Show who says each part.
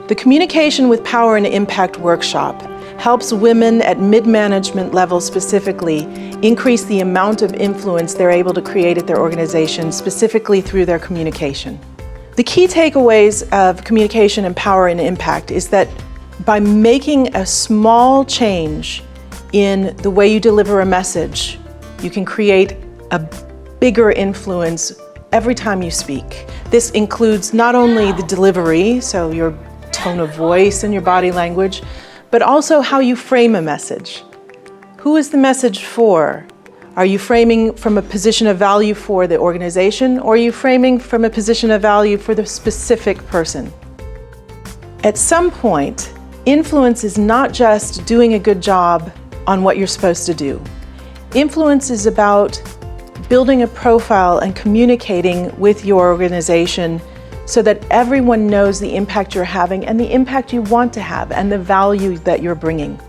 Speaker 1: The Communication with Power and Impact workshop helps women at mid-management level specifically increase the amount of influence they're able to create at their organization, specifically through their communication. The key takeaways of Communication and Power and Impact is that by making a small change in the way you deliver a message, you can create a bigger influence every time you speak. This includes not only the delivery, so your tone of voice and your body language, but also how you frame a message. Who is the message for? Are you framing from a position of value for the organization, or are you framing from a position of value for the specific person? At some point, influence is not just doing a good job on what you're supposed to do. Influence is about building a profile and communicating with your organization so that everyone knows the impact you're having and the impact you want to have and the value that you're bringing.